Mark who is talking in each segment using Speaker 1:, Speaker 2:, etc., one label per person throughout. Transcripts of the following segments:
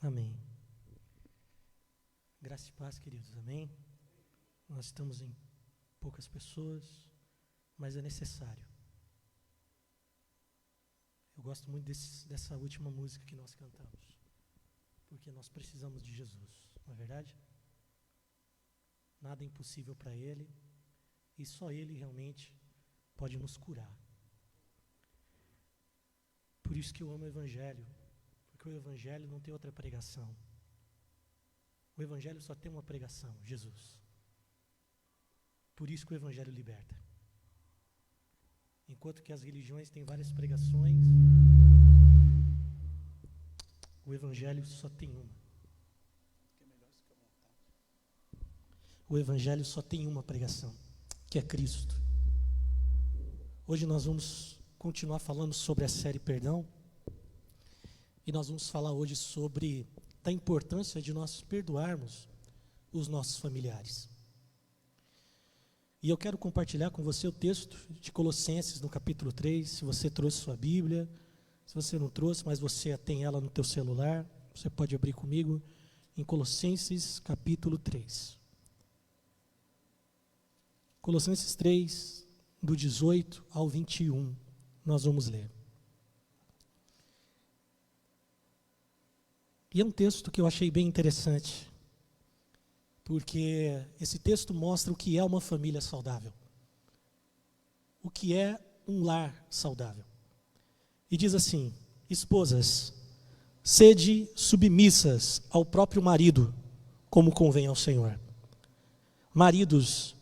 Speaker 1: Amém. Graça e paz, queridos. Amém. Nós estamos em poucas pessoas, mas é necessário. Eu gosto muito dessa última música que nós cantamos, porque nós precisamos de Jesus, não é verdade? Nada é impossível para Ele, e só Ele realmente pode nos curar. Por isso que eu amo o Evangelho, porque o Evangelho não tem outra pregação. O Evangelho só tem uma pregação, Jesus. Por isso que o Evangelho liberta. Enquanto que as religiões têm várias pregações, o Evangelho só tem uma. O Evangelho só tem uma pregação, que é Cristo. Hoje nós vamos continuar falando sobre a série Perdão, e nós vamos falar hoje sobre a importância de nós perdoarmos os nossos familiares. E eu quero compartilhar com você o texto de Colossenses, no capítulo 3, se você trouxe sua Bíblia, se você não trouxe, mas você tem ela no teu celular, você pode abrir comigo em Colossenses, capítulo 3. Colossenses 3, do 18 ao 21, nós vamos ler. E é um texto que eu achei bem interessante, porque esse texto mostra o que é uma família saudável, o que é um lar saudável. E diz assim: esposas, sede submissas ao próprio marido, como convém ao Senhor. Maridos,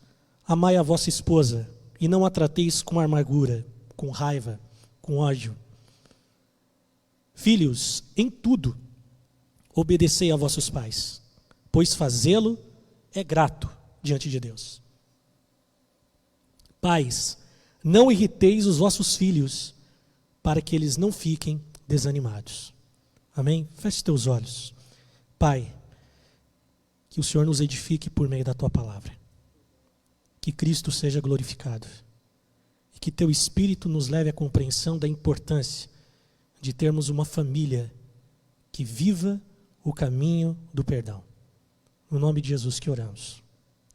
Speaker 1: amai a vossa esposa, e não a trateis com amargura, com raiva, com ódio. Filhos, em tudo, obedecei a vossos pais, pois fazê-lo é grato diante de Deus. Pais, não irriteis os vossos filhos, para que eles não fiquem desanimados. Amém? Feche teus olhos. Pai, que o Senhor nos edifique por meio da Tua palavra. Que Cristo seja glorificado. E que Teu Espírito nos leve à compreensão da importância de termos uma família que viva o caminho do perdão. No nome de Jesus que oramos.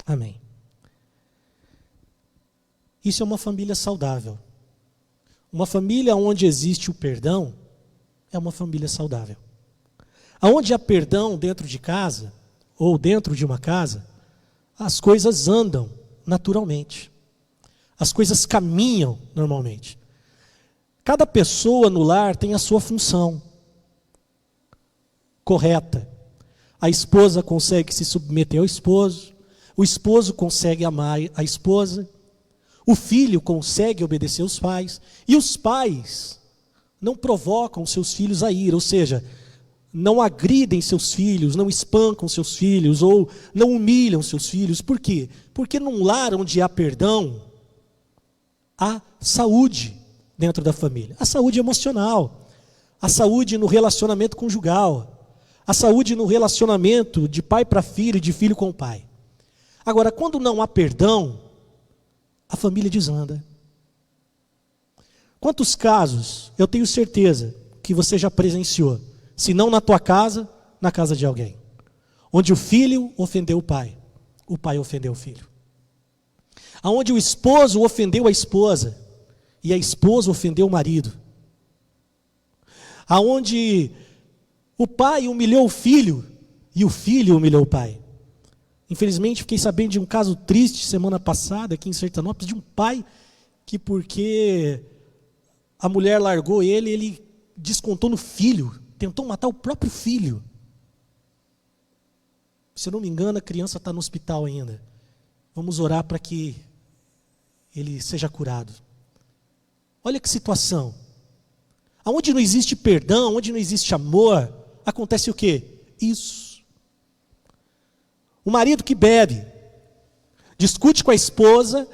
Speaker 1: Amém. Isso é uma família saudável. Uma família onde existe o perdão é uma família saudável. Aonde há perdão dentro de casa, ou dentro de uma casa, as coisas andam naturalmente. As coisas caminham normalmente. Cada pessoa no lar tem a sua função correta. A esposa consegue se submeter ao esposo, o esposo consegue amar a esposa, o filho consegue obedecer aos pais, e os pais não provocam seus filhos a ira, ou seja, não agridem seus filhos, não espancam seus filhos, ou não humilham seus filhos. Por quê? Porque num lar onde há perdão, há saúde dentro da família. A saúde emocional, a saúde no relacionamento conjugal, a saúde no relacionamento de pai para filho e de filho com o pai. Agora, quando não há perdão, a família desanda. Quantos casos eu tenho certeza que você já presenciou, se não na tua casa, na casa de alguém, onde o filho ofendeu o pai ofendeu o filho, aonde o esposo ofendeu a esposa e a esposa ofendeu o marido, aonde o pai humilhou o filho e o filho humilhou o pai. Infelizmente, fiquei sabendo de um caso triste semana passada aqui em Sertanópolis, de um pai que, porque a mulher largou ele descontou no filho, tentou matar o próprio filho. Se eu não me engano, a criança está no hospital ainda. Vamos orar para que ele seja curado. Olha que situação. Aonde não existe perdão, onde não existe amor, acontece o quê? Isso. O marido que bebe, discute com a esposa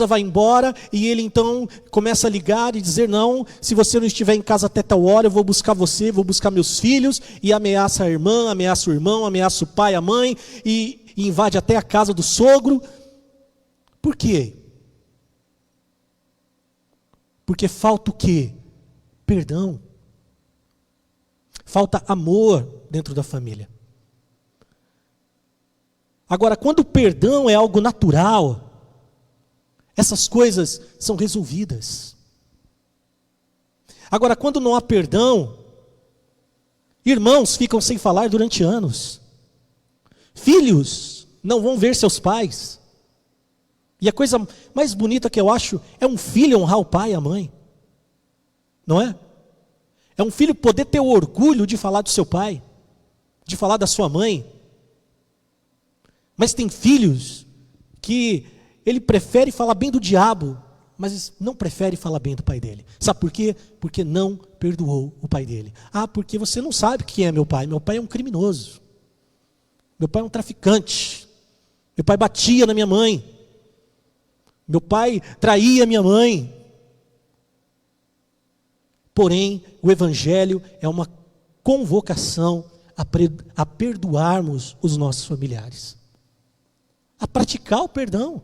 Speaker 1: vai embora e ele então começa a ligar e dizer: não, se você não estiver em casa até tal hora, eu vou buscar você, vou buscar meus filhos, e ameaça a irmã, ameaça o irmão, ameaça o pai, a mãe, e invade até a casa do sogro. Por quê? Porque falta o quê? Perdão. falta amor dentro da família. Agora, quando o perdão é algo natural, essas coisas são resolvidas. Agora, quando não há perdão, irmãos ficam sem falar durante anos. Filhos não vão ver seus pais. E a coisa mais bonita que eu acho é um filho honrar o pai e a mãe. Não é? É um filho poder ter o orgulho de falar do seu pai, de falar da sua mãe. Mas tem filhos que ele prefere falar bem do diabo, mas não prefere falar bem do pai dele. Sabe por quê? Porque não perdoou o pai dele. Ah, porque você não sabe quem é meu pai. Meu pai é um criminoso. Meu pai é um traficante. Meu pai batia na minha mãe. Meu pai traía minha mãe. Porém, o Evangelho é uma convocação a perdoarmos os nossos familiares. A praticar o perdão.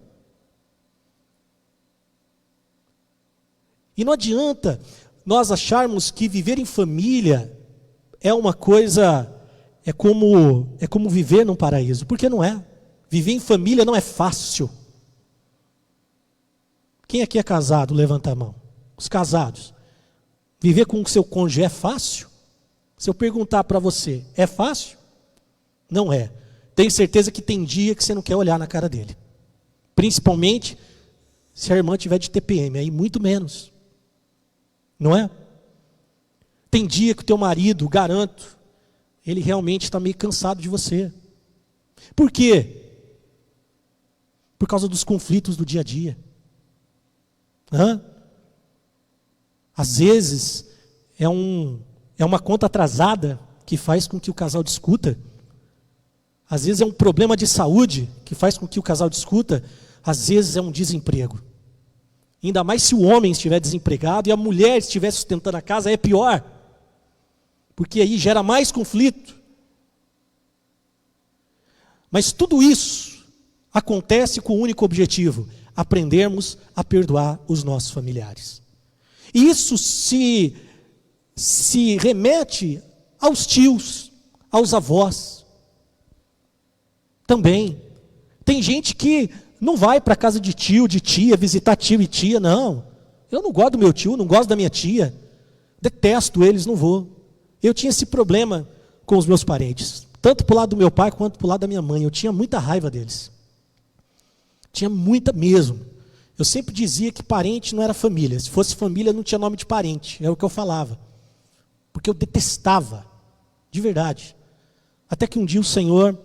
Speaker 1: E não adianta nós acharmos que viver em família é uma coisa, é como viver num paraíso, porque não é. Viver em família não é fácil. Quem aqui é casado, levanta a mão. Os casados. Viver com o seu cônjuge é fácil? Se eu perguntar para você, é fácil? Não é. Tenho certeza que tem dia que você não quer olhar na cara dele. Principalmente se a irmã tiver de TPM, aí muito menos. Não é? Tem dia que o teu marido, garanto, ele realmente está meio cansado de você. Por quê? Por causa dos conflitos do dia a dia. Às vezes é uma conta atrasada que faz com que o casal discuta. Às vezes é um problema de saúde que faz com que o casal discuta. Às vezes é um desemprego. Ainda mais se o homem estiver desempregado e a mulher estiver sustentando a casa, é pior. Porque aí gera mais conflito. Mas tudo isso acontece com o único objetivo: aprendermos a perdoar os nossos familiares. E isso se remete aos tios, aos avós. Também. Tem gente que não vai para a casa de tio, de tia, visitar tio e tia, não. Eu não gosto do meu tio, não gosto da minha tia. Detesto eles, não vou. Eu tinha esse problema com os meus parentes. Tanto para o lado do meu pai, quanto para o lado da minha mãe. Eu tinha muita raiva deles. Tinha muita mesmo. Eu sempre dizia que parente não era família. Se fosse família, não tinha nome de parente. É o que eu falava. Porque eu detestava. De verdade. Até que um dia o Senhor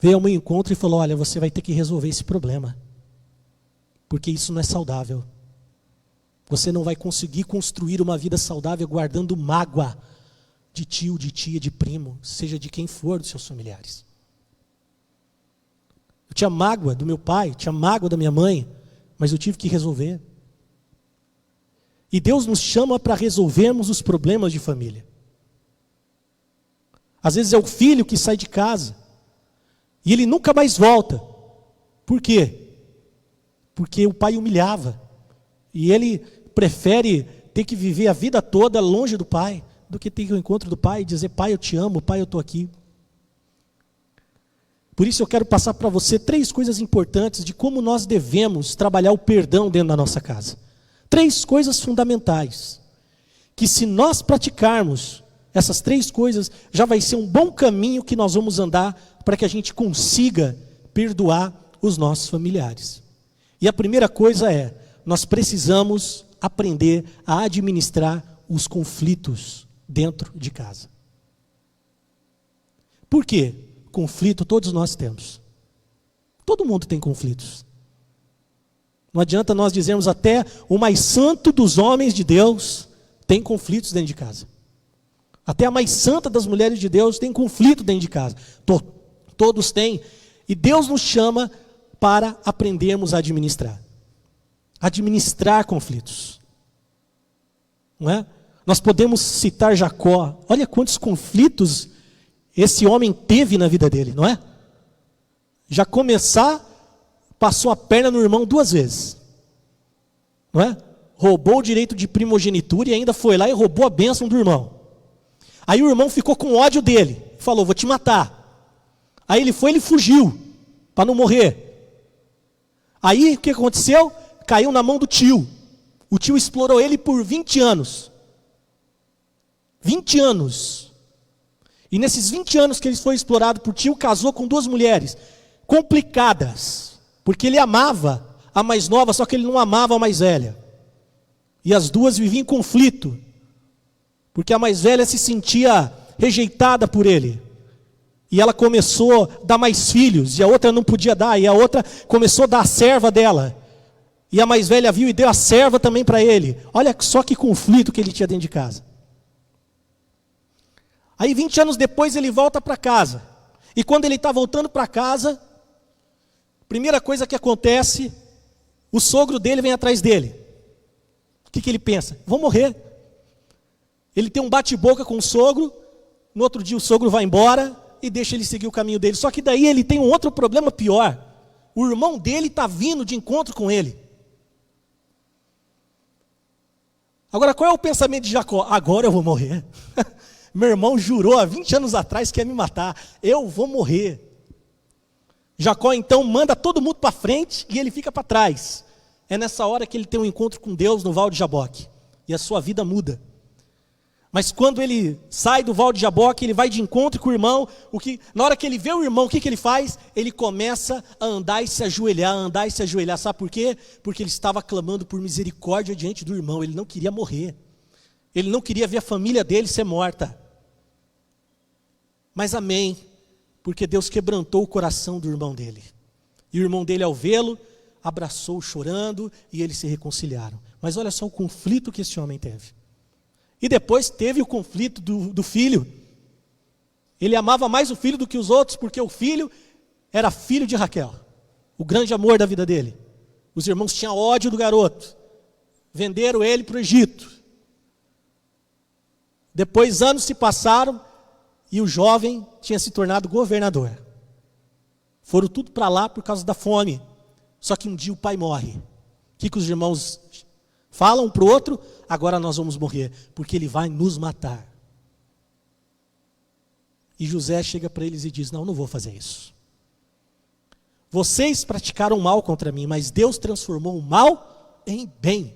Speaker 1: veio ao meu encontro e falou: olha, você vai ter que resolver esse problema. Porque isso não é saudável. Você não vai conseguir construir uma vida saudável guardando mágoa de tio, de tia, de primo, seja de quem for dos seus familiares. Eu tinha mágoa do meu pai, tinha mágoa da minha mãe, mas eu tive que resolver. E Deus nos chama para resolvermos os problemas de família. Às vezes é o filho que sai de casa e ele nunca mais volta. Por quê? Porque o pai humilhava. E ele prefere ter que viver a vida toda longe do pai, do que ter o encontro do pai e dizer: pai, eu te amo, pai, eu estou aqui. Por isso eu quero passar para você 3 coisas importantes de como nós devemos trabalhar o perdão dentro da nossa casa. 3 coisas fundamentais, que se nós praticarmos essas 3 coisas, já vai ser um bom caminho que nós vamos andar para que a gente consiga perdoar os nossos familiares. E a primeira coisa é: nós precisamos aprender a administrar os conflitos dentro de casa. Por quê? Conflito todos nós temos. Todo mundo tem conflitos. Não adianta nós dizermos até o mais santo dos homens de Deus tem conflitos dentro de casa. Até a mais santa das mulheres de Deus tem conflito dentro de casa. Todos têm. E Deus nos chama para aprendermos a administrar. Administrar conflitos. Não é? Nós podemos citar Jacó. Olha quantos conflitos esse homem teve na vida dele, não é? Já passou a perna no irmão 2 vezes. Não é? Roubou o direito de primogenitura e ainda foi lá e roubou a bênção do irmão. Aí o irmão ficou com ódio dele, falou: vou te matar. Aí ele fugiu, para não morrer. Aí o que aconteceu? Caiu na mão do tio. O tio explorou ele por 20 anos. 20 anos. E nesses 20 anos que ele foi explorado por tio, casou com 2 mulheres complicadas, porque ele amava a mais nova, só que ele não amava a mais velha. E as duas viviam em conflito, porque a mais velha se sentia rejeitada por ele. E ela começou a dar mais filhos, e a outra não podia dar, e a outra começou a dar a serva dela. E a mais velha viu e deu a serva também para ele. Olha só que conflito que ele tinha dentro de casa. Aí 20 anos depois ele volta para casa. E quando ele está voltando para casa, primeira coisa que acontece, o sogro dele vem atrás dele. O que ele pensa? Vou morrer. Ele tem um bate-boca com o sogro, no outro dia o sogro vai embora e deixa ele seguir o caminho dele. Só que daí ele tem um outro problema pior. O irmão dele está vindo de encontro com ele. Agora, qual é o pensamento de Jacó? Agora eu vou morrer. Meu irmão jurou há 20 anos atrás que ia me matar. Eu vou morrer. Jacó então manda todo mundo para frente e ele fica para trás. É nessa hora que ele tem um encontro com Deus no Val de Jaboque. E a sua vida muda. Mas quando ele sai do Val de Jaboque, ele vai de encontro com o irmão. Na hora que ele vê o irmão, o que ele faz? Ele começa a andar e se ajoelhar, andar e se ajoelhar. Sabe por quê? Porque ele estava clamando por misericórdia diante do irmão. Ele não queria morrer. Ele não queria ver a família dele ser morta. Mas amém, porque Deus quebrantou o coração do irmão dele. E o irmão dele, ao vê-lo, abraçou chorando e eles se reconciliaram. Mas olha só o conflito que esse homem teve. E depois teve o conflito do filho. Ele amava mais o filho do que os outros, porque o filho era filho de Raquel, o grande amor da vida dele. Os irmãos tinham ódio do garoto. Venderam ele para o Egito. Depois anos se passaram e o jovem tinha se tornado governador. Foram tudo para lá por causa da fome. Só que um dia o pai morre. O que os irmãos falam um para o outro? Agora nós vamos morrer, porque ele vai nos matar. E José chega para eles e diz: não vou fazer isso. Vocês praticaram mal contra mim, mas Deus transformou o mal em bem.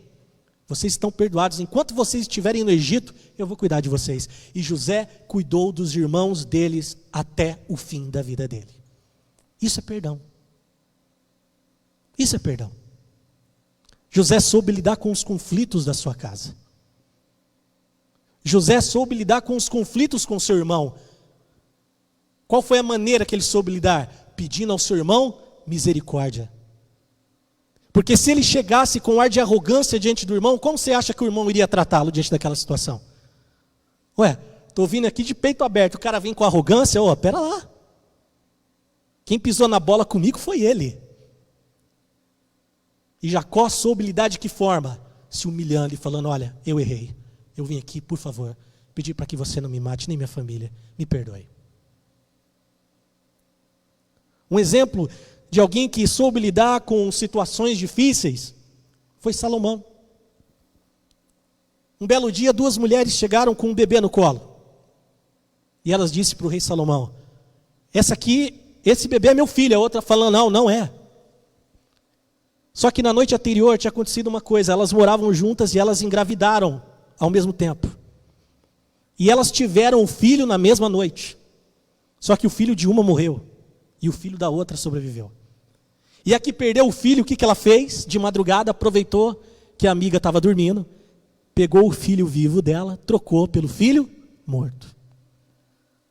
Speaker 1: Vocês estão perdoados. Enquanto vocês estiverem no Egito, eu vou cuidar de vocês. E José cuidou dos irmãos deles até o fim da vida dele. Isso é perdão. Isso é perdão. José soube lidar com os conflitos da sua casa. José soube lidar com os conflitos com seu irmão. Qual foi a maneira que ele soube lidar? Pedindo ao seu irmão misericórdia. Porque se ele chegasse com um ar de arrogância diante do irmão, como você acha que o irmão iria tratá-lo diante daquela situação? Ué, estou vindo aqui de peito aberto, o cara vem com arrogância, pera lá. Quem pisou na bola comigo foi ele. E Jacó soube lidar de que forma? Se humilhando e falando: olha, eu errei. Eu vim aqui, por favor, pedir para que você não me mate, nem minha família. Me perdoe. Um exemplo de alguém que soube lidar com situações difíceis foi Salomão. Um belo dia, 2 mulheres chegaram com um bebê no colo. E elas disseram para o rei Salomão: esse bebê é meu filho. A outra falando: não é. Só que na noite anterior tinha acontecido uma coisa. Elas moravam juntas e elas engravidaram ao mesmo tempo. E elas tiveram um filho na mesma noite. Só que o filho de uma morreu e o filho da outra sobreviveu. E a que perdeu o filho, o que ela fez? De madrugada aproveitou que a amiga estava dormindo, pegou o filho vivo dela, trocou pelo filho morto.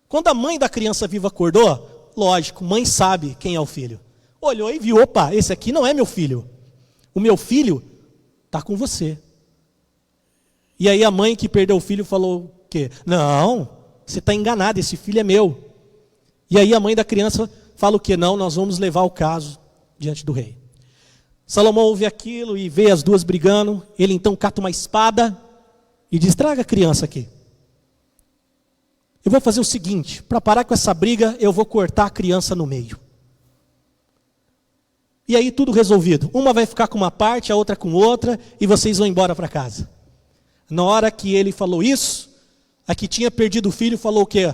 Speaker 1: Quando a mãe da criança viva acordou, lógico, mãe sabe quem é o filho. Olhou e viu: opa, esse aqui não é meu filho. O meu filho está com você. E aí a mãe que perdeu o filho falou o quê? Não, você está enganado, esse filho é meu. E aí a mãe da criança fala o quê? Não, nós vamos levar o caso diante do rei. Salomão ouve aquilo e vê as duas brigando. Ele então cata uma espada e diz: traga a criança aqui. Eu vou fazer o seguinte: para parar com essa briga, eu vou cortar a criança no meio. E aí tudo resolvido. Uma vai ficar com uma parte, a outra com outra, e vocês vão embora para casa. Na hora que ele falou isso, A que tinha perdido o filho falou o quê?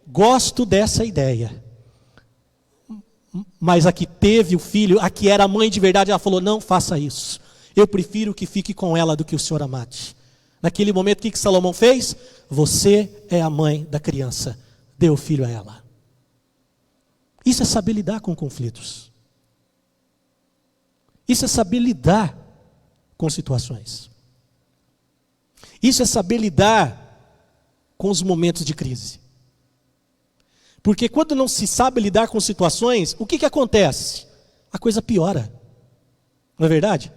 Speaker 1: Gosto dessa ideia. Mas a que teve o filho, a que era a mãe de verdade, ela falou, não faça isso. Eu prefiro que fique com ela do que o senhor a mate. Naquele momento, o que Salomão fez? Você é a mãe da criança. Dê o filho a ela. Isso é saber lidar com conflitos. Isso é saber lidar com situações. Isso é saber lidar com os momentos de crise. Porque quando não se sabe lidar com situações, o que acontece? A coisa piora. Não é verdade?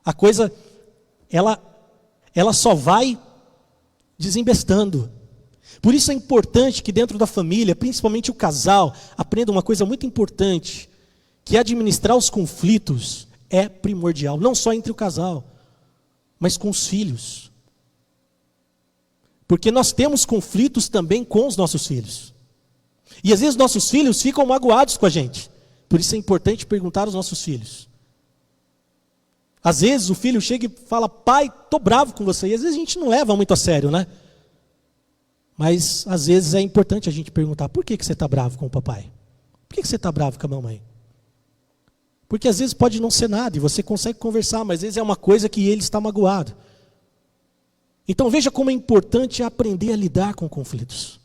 Speaker 1: A coisa, ela só vai desembestando. Por isso é importante que dentro da família, principalmente o casal, aprenda uma coisa muito importante, que administrar os conflitos é primordial, não só entre o casal, mas com os filhos. Porque nós temos conflitos também com os nossos filhos. E às vezes nossos filhos ficam magoados com a gente. Por isso é importante perguntar aos nossos filhos. Às vezes o filho chega e fala, pai, estou bravo com você. E às vezes a gente não leva muito a sério, né? Mas às vezes é importante a gente perguntar, por que você está bravo com o papai? Por que você está bravo com a mamãe? Porque às vezes pode não ser nada e você consegue conversar, mas às vezes é uma coisa que ele está magoado. Então veja como é importante aprender a lidar com conflitos.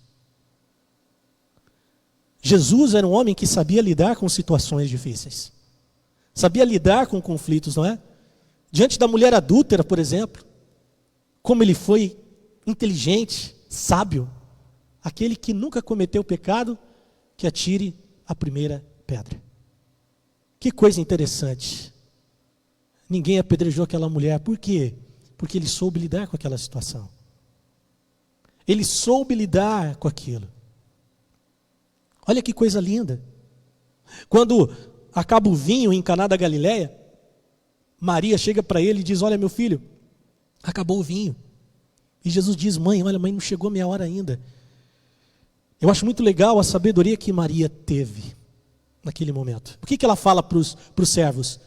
Speaker 1: Jesus era um homem que sabia lidar com situações difíceis. Sabia lidar com conflitos, não é? Diante da mulher adúltera, por exemplo, como ele foi inteligente, sábio, aquele que nunca cometeu pecado, que atire a primeira pedra. Que coisa interessante. Ninguém apedrejou aquela mulher. Por quê? Porque ele soube lidar com aquela situação. Ele soube lidar com aquilo. Olha que coisa linda. Quando acaba o vinho em Caná da Galileia, Maria chega para ele e diz, olha meu filho, acabou o vinho. E Jesus diz, mãe, olha, mãe, não chegou a minha hora ainda. Eu acho muito legal a sabedoria que Maria teve naquele momento. O que ela fala para os servos?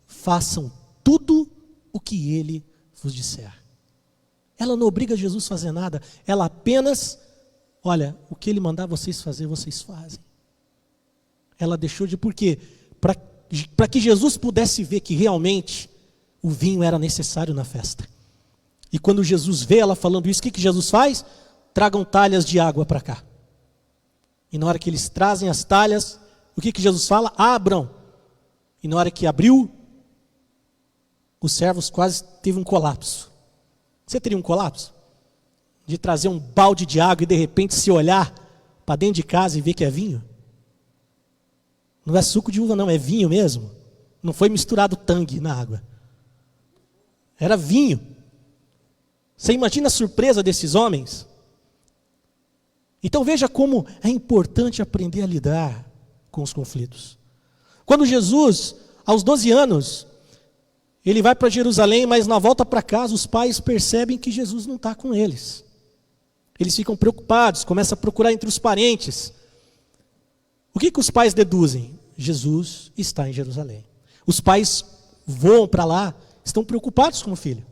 Speaker 1: Façam tudo o que ele vos disser. Ela não obriga Jesus a fazer nada, ela apenas, olha, o que ele mandar vocês fazer, vocês fazem. Ela deixou de, por quê? Para que Jesus pudesse ver que realmente o vinho era necessário na festa. E quando Jesus vê ela falando isso, o que Jesus faz? Tragam talhas de água para cá. E na hora que eles trazem as talhas, o que Jesus fala? Abram. E na hora que abriu, os servos quase teve um colapso. Você teria um colapso? De trazer um balde de água e de repente se olhar para dentro de casa e ver que é vinho? Não é suco de uva não, é vinho mesmo. Não foi misturado tangue na água. Era vinho. Você imagina a surpresa desses homens? Então veja como é importante aprender a lidar com os conflitos. Quando Jesus, aos 12 anos, ele vai para Jerusalém, mas na volta para casa os pais percebem que Jesus não está com eles. Eles ficam preocupados, começam a procurar entre os parentes. O que os pais deduzem? Jesus está em Jerusalém. Os pais voam para lá, estão preocupados com o filho.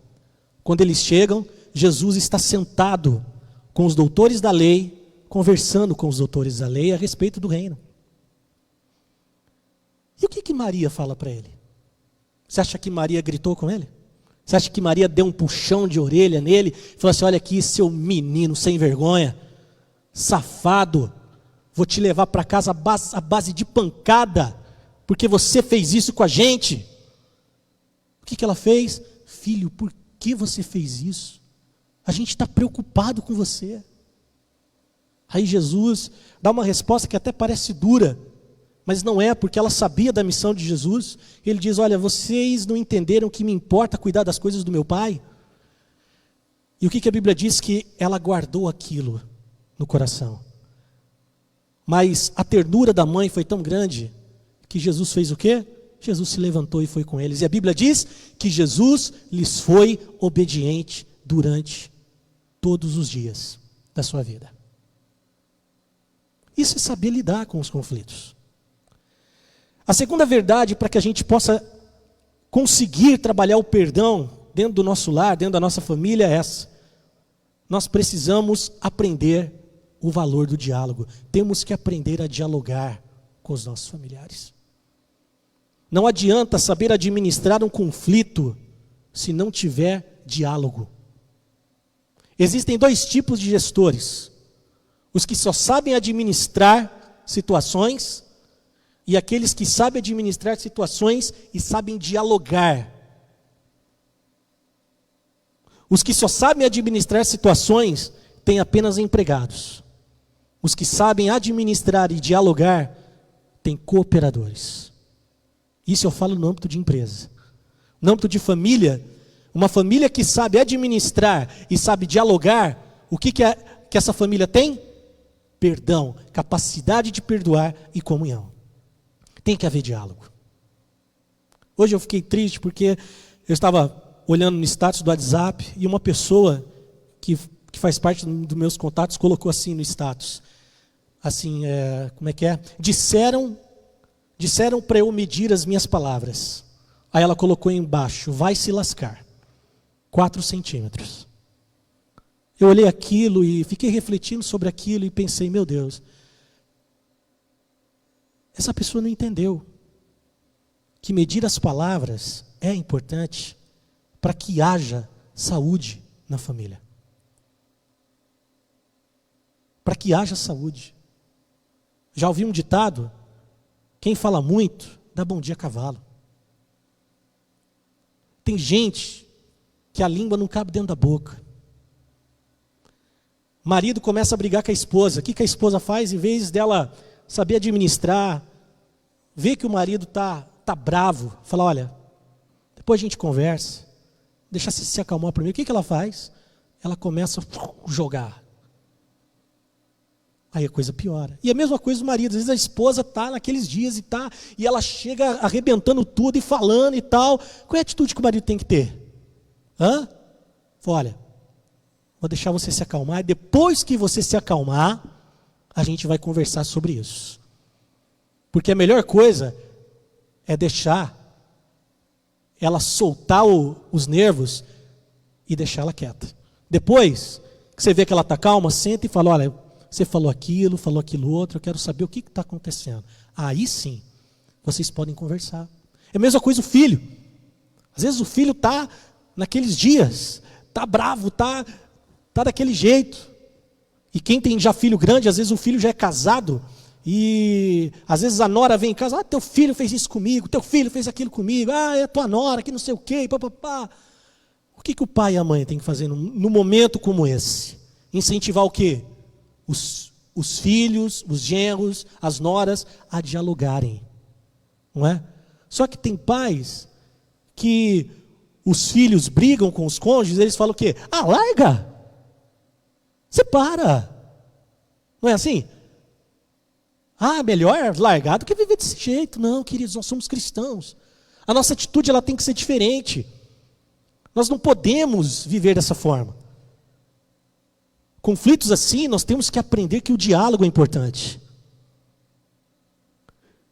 Speaker 1: Quando eles chegam, Jesus está sentado com os doutores da lei, conversando com os doutores da lei a respeito do reino. E o que Maria fala para ele? Você acha que Maria gritou com ele? Você acha que Maria deu um puxão de orelha nele? Falou assim, olha aqui, seu menino sem vergonha, safado, vou te levar para casa à base de pancada, porque você fez isso com a gente. O que ela fez? Filho, por que você fez isso? A gente está preocupado com você. Aí Jesus dá uma resposta que até parece dura, mas não é, porque ela sabia da missão de Jesus. Ele diz, olha, vocês não entenderam que me importa cuidar das coisas do meu Pai? E o que a Bíblia diz? Que ela guardou aquilo no coração. Mas a ternura da mãe foi tão grande, que Jesus fez o quê? Jesus se levantou e foi com eles. E a Bíblia diz que Jesus lhes foi obediente durante todos os dias da sua vida. Isso é saber lidar com os conflitos. A segunda verdade, para que a gente possa conseguir trabalhar o perdão dentro do nosso lar, dentro da nossa família, é essa. nós precisamos aprender o valor do diálogo. Temos que aprender a dialogar com os nossos familiares. Não adianta saber administrar um conflito se não tiver diálogo. Existem dois tipos de gestores: os que só sabem administrar situações e aqueles que sabem administrar situações e sabem dialogar. Os que só sabem administrar situações têm apenas empregados. Os que sabem administrar e dialogar têm cooperadores. Isso eu falo no âmbito de empresa. No âmbito de família, uma família que sabe administrar e sabe dialogar, o que essa família tem? Perdão, capacidade de perdoar e comunhão. Tem que haver diálogo. Hoje eu fiquei triste porque eu estava olhando no status do WhatsApp e uma pessoa que faz parte dos meus contatos colocou assim no status. Assim, como é que é? Disseram para eu medir as minhas palavras. Aí ela colocou embaixo: vai se lascar. 4 centímetros. Eu olhei aquilo e fiquei refletindo sobre aquilo e pensei: meu Deus, essa pessoa não entendeu que medir as palavras é importante para que haja saúde na família. Para que haja saúde. Já ouvi um ditado: quem fala muito, dá bom dia a cavalo. Tem gente que a língua não cabe dentro da boca. Marido começa a brigar com a esposa. O que a esposa faz? Em vez dela saber administrar, vê que o marido tá bravo, fala: olha, depois a gente conversa, deixa se acalmar primeiro. O que ela faz? Ela começa a jogar. Aí a coisa piora. E a mesma coisa do marido. Às vezes a esposa está naqueles dias e ela chega arrebentando tudo e falando e tal. Qual é a atitude que o marido tem que ter? Fala: olha, vou deixar você se acalmar, e depois que você se acalmar, a gente vai conversar sobre isso. Porque a melhor coisa é deixar ela soltar os nervos e deixar ela quieta. Depois que você vê que ela está calma, senta e fala: olha, você falou aquilo outro, eu quero saber o que está acontecendo. Aí sim, vocês podem conversar. É a mesma coisa o filho. Às vezes o filho está naqueles dias, está bravo, está daquele jeito. E quem tem já filho grande, às vezes o filho já é casado, e às vezes a nora vem em casa: ah, teu filho fez isso comigo, teu filho fez aquilo comigo, ah, é tua nora, que não sei o quê, papapá. O que o pai e a mãe têm que fazer no momento como esse? Incentivar o quê? Os filhos, os genros, as noras a dialogarem, não é? Só que tem pais que os filhos brigam com os cônjuges, eles falam o quê? Ah, larga! Separa! Não é assim? Ah, melhor largar do que viver desse jeito. Não, queridos, nós somos cristãos. A nossa atitude ela tem que ser diferente. Nós não podemos viver dessa forma. Conflitos assim, nós temos que aprender que o diálogo é importante.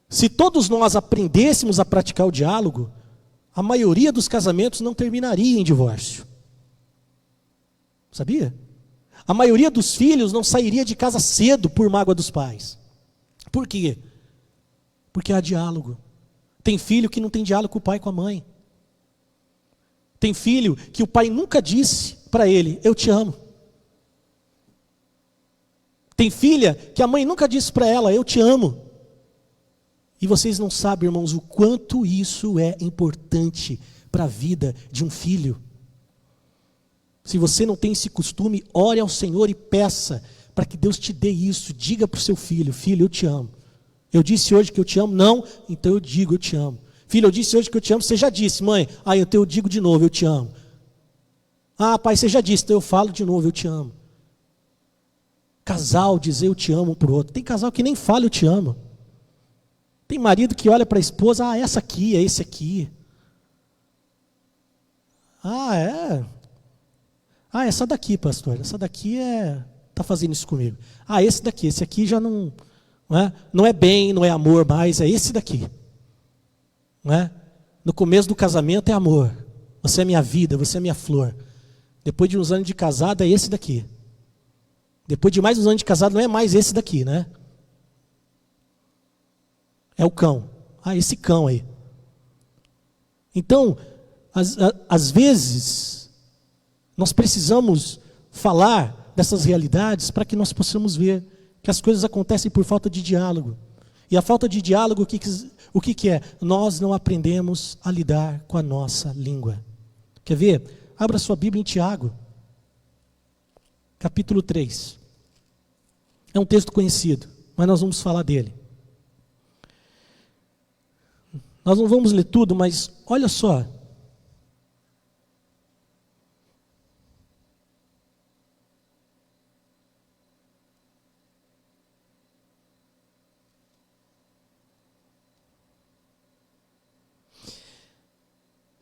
Speaker 1: Se todos nós aprendêssemos a praticar o diálogo, a maioria dos casamentos não terminaria em divórcio. Sabia? A maioria dos filhos não sairia de casa cedo por mágoa dos pais. Por quê? Porque há diálogo. Tem filho que não tem diálogo com o pai e com a mãe. Tem filho que o pai nunca disse para ele: eu te amo. Tem filha que a mãe nunca disse para ela: eu te amo. E vocês não sabem, irmãos, o quanto isso é importante para a vida de um filho. Se você não tem esse costume, ore ao Senhor e peça para que Deus te dê isso. Diga para o seu filho: filho, eu te amo. Eu disse hoje que eu te amo? Não, então eu digo: eu te amo. Filho, eu disse hoje que eu te amo. Você já disse, mãe? Ah, então eu digo de novo: eu te amo. Ah, pai, você já disse, então eu falo de novo: eu te amo. Casal dizer eu te amo um para o outro. Tem casal que nem fala eu te amo. Tem marido que olha para a esposa: ah, essa aqui, é esse aqui. Ah, é? Ah, essa daqui, pastor. Essa daqui está fazendo isso comigo. Ah, esse daqui, esse aqui já não é? Não é bem, não é amor mais, é esse daqui. Não é? No começo do casamento é amor. Você é minha vida, você é minha flor. Depois de uns anos de casado, é esse daqui. Depois de mais uns anos de casado, não é mais esse daqui, né? É o cão. Ah, esse cão aí. Então, às vezes, nós precisamos falar dessas realidades para que nós possamos ver que as coisas acontecem por falta de diálogo. E a falta de diálogo, o que é? Nós não aprendemos a lidar com a nossa língua. Quer ver? Abra sua Bíblia em Tiago, capítulo 3. É um texto conhecido, mas nós vamos falar dele. Nós não vamos ler tudo, mas olha só.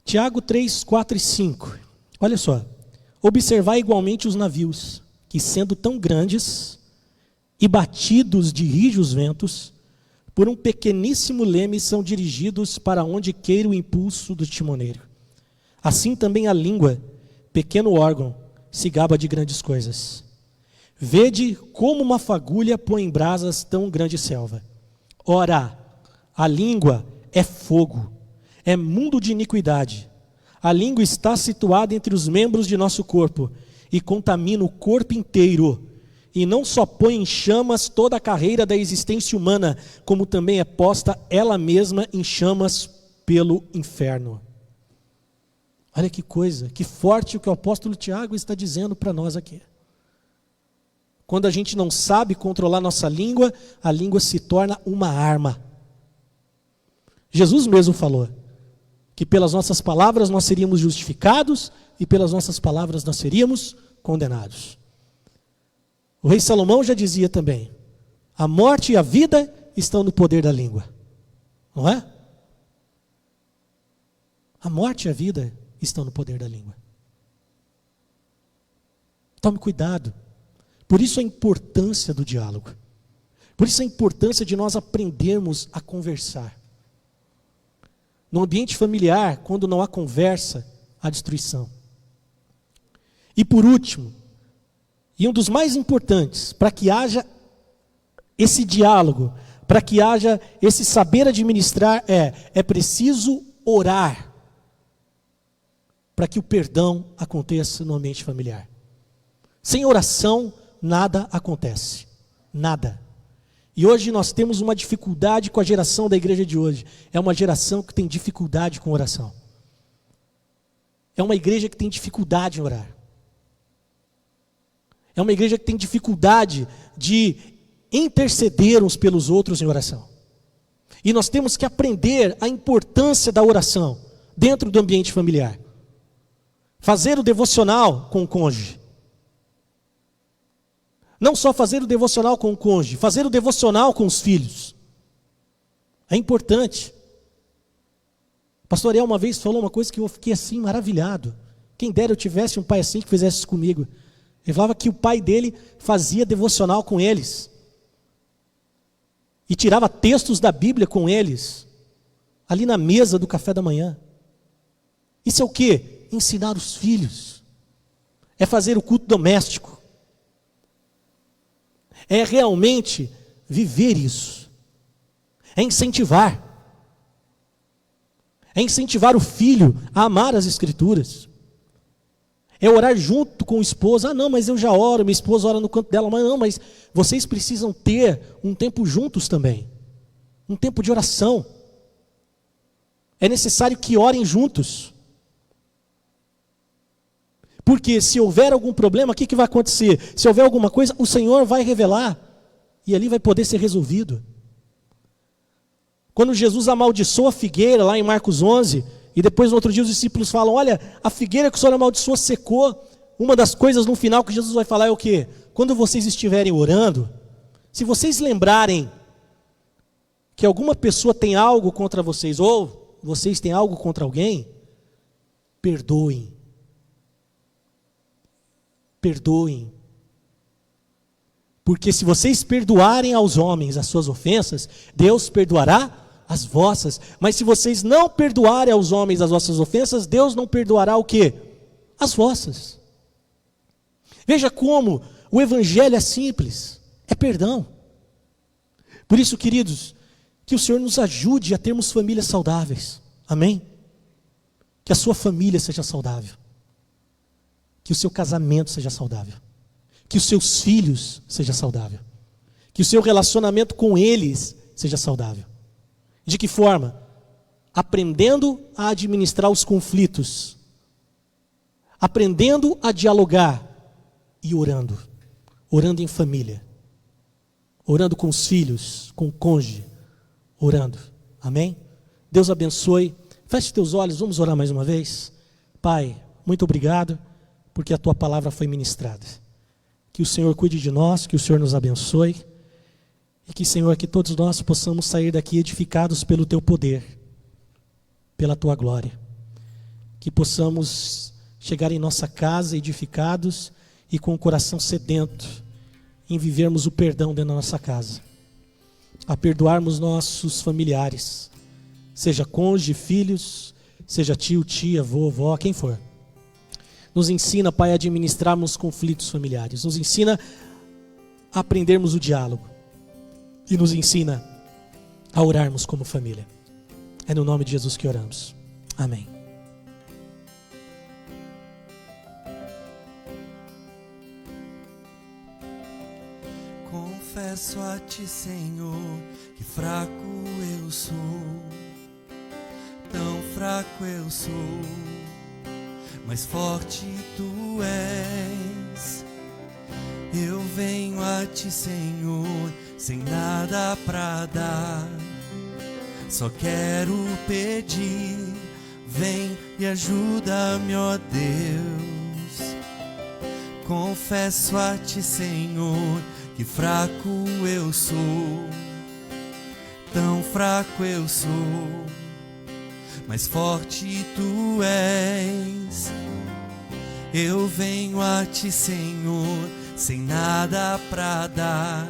Speaker 1: Tiago 3, 4 e 5. Olha só. Observai igualmente os navios, que sendo tão grandes e batidos de rijos ventos, por um pequeníssimo leme são dirigidos para onde queira o impulso do timoneiro. Assim também a língua, pequeno órgão, se gaba de grandes coisas. Vede como uma fagulha põe em brasas tão grande selva. Ora, a língua é fogo, é mundo de iniquidade. A língua está situada entre os membros de nosso corpo e contamina o corpo inteiro. E não só põe em chamas toda a carreira da existência humana, como também é posta ela mesma em chamas pelo inferno. Olha que coisa, que forte o que o apóstolo Tiago está dizendo para nós aqui. Quando a gente não sabe controlar nossa língua, a língua se torna uma arma. Jesus mesmo falou que pelas nossas palavras nós seríamos justificados e pelas nossas palavras nós seríamos condenados. O rei Salomão já dizia também, a morte e a vida estão no poder da língua. Não é? A morte e a vida estão no poder da língua. Tome cuidado. Por isso a importância do diálogo. Por isso a importância de nós aprendermos a conversar. No ambiente familiar, quando não há conversa, há destruição. E por último, e um dos mais importantes, para que haja esse diálogo, para que haja esse saber administrar, é preciso orar para que o perdão aconteça no ambiente familiar. Sem oração, nada acontece. Nada. E hoje nós temos uma dificuldade com a geração da igreja de hoje. É uma geração que tem dificuldade com oração. É uma igreja que tem dificuldade em orar. É uma igreja que tem dificuldade de interceder uns pelos outros em oração. E nós temos que aprender a importância da oração dentro do ambiente familiar. Fazer o devocional com o cônjuge. Não só fazer o devocional com o cônjuge, fazer o devocional com os filhos. É importante. O pastor Ariel uma vez falou uma coisa que eu fiquei assim maravilhado. Quem dera eu tivesse um pai assim que fizesse isso comigo. Ele falava que o pai dele fazia devocional com eles. E tirava textos da Bíblia com eles. Ali na mesa do café da manhã. Isso é o quê? Ensinar os filhos. É fazer o culto doméstico. É realmente viver isso. É incentivar. É incentivar o filho a amar as Escrituras. É orar junto com o esposo. Ah, não, mas eu já oro, minha esposa ora no canto dela. Mas não, mas vocês precisam ter um tempo juntos também. Um tempo de oração. É necessário que orem juntos. Porque se houver algum problema, o que vai acontecer? Se houver alguma coisa, o Senhor vai revelar. E ali vai poder ser resolvido. Quando Jesus amaldiçoou a figueira, lá em Marcos 11, e depois no outro dia os discípulos falam, olha, a figueira que o Senhor amaldiçoou secou. Uma das coisas no final que Jesus vai falar é o quê? Quando vocês estiverem orando, se vocês lembrarem que alguma pessoa tem algo contra vocês, ou vocês têm algo contra alguém, perdoem. Perdoem. Porque se vocês perdoarem aos homens as suas ofensas, Deus perdoará as vossas. Mas se vocês não perdoarem aos homens as vossas ofensas, Deus não perdoará o quê? As vossas. Veja como o evangelho é simples, é perdão. Por isso, queridos, que o Senhor nos ajude a termos famílias saudáveis. Amém? Que a sua família seja saudável. Que o seu casamento seja saudável. Que os seus filhos sejam saudáveis. Que o seu relacionamento com eles seja saudável. De que forma? Aprendendo a administrar os conflitos. Aprendendo a dialogar e orando. Orando em família. Orando com os filhos, com o cônjuge. Orando. Amém? Deus abençoe. Feche teus olhos, vamos orar mais uma vez. Pai, muito obrigado, porque a tua palavra foi ministrada. Que o Senhor cuide de nós, que o Senhor nos abençoe. E que, Senhor, que todos nós possamos sair daqui edificados pelo teu poder, pela tua glória. Que possamos chegar em nossa casa edificados e com o coração sedento em vivermos o perdão dentro da nossa casa. A perdoarmos nossos familiares, seja cônjuge, filhos, seja tio, tia, avô, avó, quem for. Nos ensina, Pai, a administrarmos conflitos familiares. Nos ensina a aprendermos o diálogo. E nos ensina a orarmos como família. É no nome de Jesus que oramos. Amém.
Speaker 2: Confesso a ti, Senhor, que fraco eu sou. Tão fraco eu sou, mas forte tu és. Eu venho a ti, Senhor, sem nada pra dar. Só quero pedir, vem e ajuda-me, ó Deus. Confesso a ti, Senhor, que fraco eu sou. Tão fraco eu sou, mas forte tu és. Eu venho a ti, Senhor, sem nada pra dar.